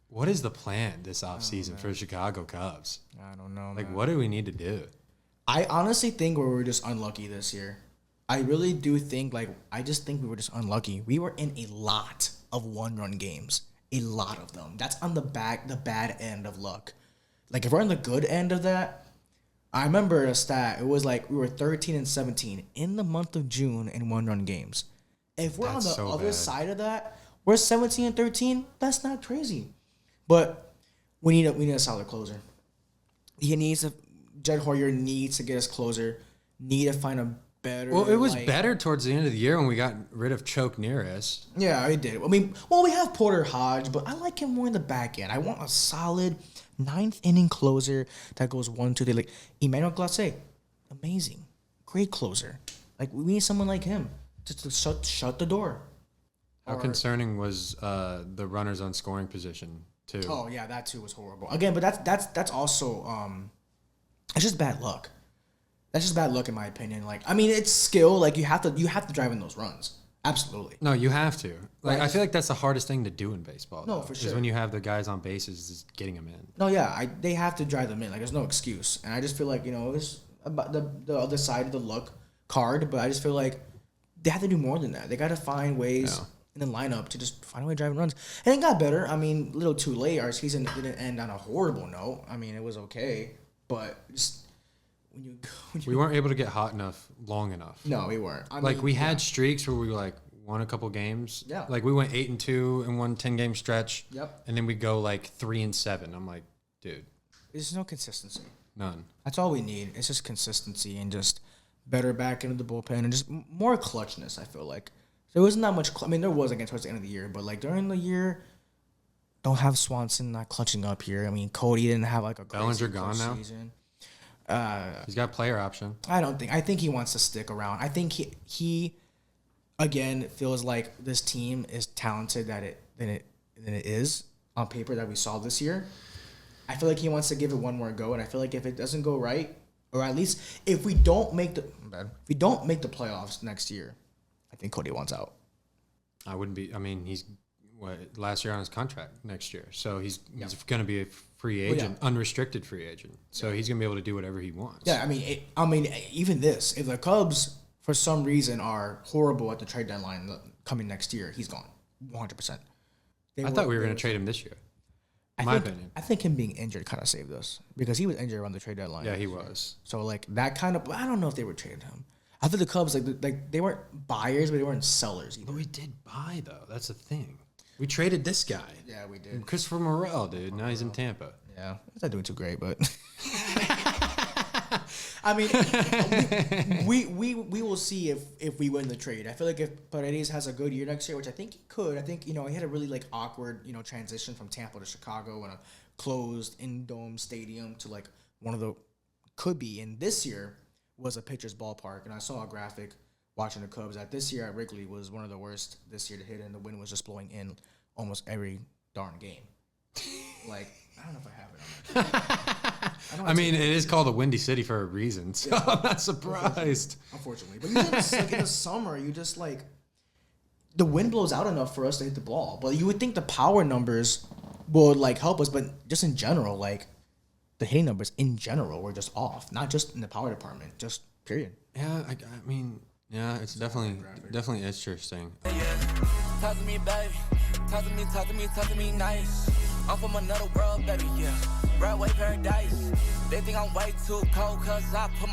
what is the plan this offseason for the Chicago Cubs? I don't know, Like, man. what do we need to do? I honestly think we were just unlucky this year. I really do think, I just think we were just unlucky. We were in a lot of one-run games. A lot of them. That's on the bad end of luck. Like, if we're on the good end of that, I remember a stat. It was like we were 13-17 in the month of June in one-run games. If we're That's on the so other bad. side of that, we're 17-13. That's not crazy. But we need a solid closer. Jed Hoyer needs to get us closer. Need to find a better. Well, it was better towards the end of the year when we got rid of Choke Nearest. Yeah, I did. I mean, we have Porter Hodge, but I like him more in the back end. I want a solid ninth inning closer that goes 1-2. Like Emmanuel Glacé, amazing, great closer. Like we need someone like him just to shut the door. How concerning was the runners on scoring position too? Oh yeah, that too was horrible. Again, but that's also it's just bad luck. That's just bad luck in my opinion. Like I mean, it's skill. Like you have to drive in those runs. Absolutely. No, you have to. Like Right. I feel like that's the hardest thing to do in baseball. No, though, for is sure. when you have the guys on bases, is getting them in. No, yeah, they have to drive them in. Like there's no excuse. And I just feel like it's about the other side of the luck card. But I just feel like they have to do more than that. They got to find ways in the lineup to just find a way to drive runs. And it got better. I mean, a little too late. Our season didn't end on a horrible note. I mean, it was okay, but just when you We weren't able to get hot enough long enough. no, we weren't. I Like mean, we had streaks where we like won a couple games. Yeah. Like we went 8-2 in one 10-game stretch. Yep. And then we go like 3-7. I'm like, dude, there's no consistency. none. That's all we need. It's just consistency and just better back into the bullpen and just more clutchness. I feel like there wasn't that much. I mean, there was again towards the end of the year, but like during the year, don't have Swanson not clutching up here. I mean, Cody didn't have like a Bellinger gone now? season. He's got player option. I think he wants to stick around. I think he again feels like this team is talented than it is on paper that we saw this year. I feel like he wants to give it one more go, and I feel like if it doesn't go right, or at least if we don't make the playoffs next year, I think Cody wants out. I wouldn't be. I mean, he's last year on his contract next year, so he's going to be a free agent, unrestricted free agent. So he's going to be able to do whatever he wants. Yeah, I mean, even this, if the Cubs for some reason are horrible at the trade deadline coming next year, he's gone, 100%. I thought we were going to trade him this year. My opinion. I think him being injured kind of saved us because he was injured around the trade deadline. Yeah, he was. So like that kind of, I don't know if they would trade him. I thought the Cubs like they weren't buyers, but they weren't sellers either. But we did buy though. That's the thing. We traded this guy. Yeah, we did. Christopher Morel, dude. Now he's in Tampa. Yeah, he's not doing too great, but I mean, we will see if we win the trade. I feel like if Paredes has a good year next year, which I think he could. I think he had a really like awkward transition from Tampa to Chicago in a closed in-dome stadium to like one of the could be. And this year was a pitcher's ballpark, and I saw a graphic watching the Cubs that this year at Wrigley was one of the worst this year to hit, and the wind was just blowing in almost every darn game. Like, I don't know if I have it on my I mean, it is called the Windy City for a reason, so I'm not surprised. Unfortunately. But usually just, like in the summer, you just like the wind blows out enough for us to hit the ball. But you would think the power numbers would like help us, but just in general, like the hitting numbers in general were just off. Not just in the power department, just period. Yeah, I mean, yeah, it's definitely interesting. Talk to me, baby. Talk to me nice. I'm from another world, baby, yeah. Right way paradise. They think I'm way too cold, cause I put my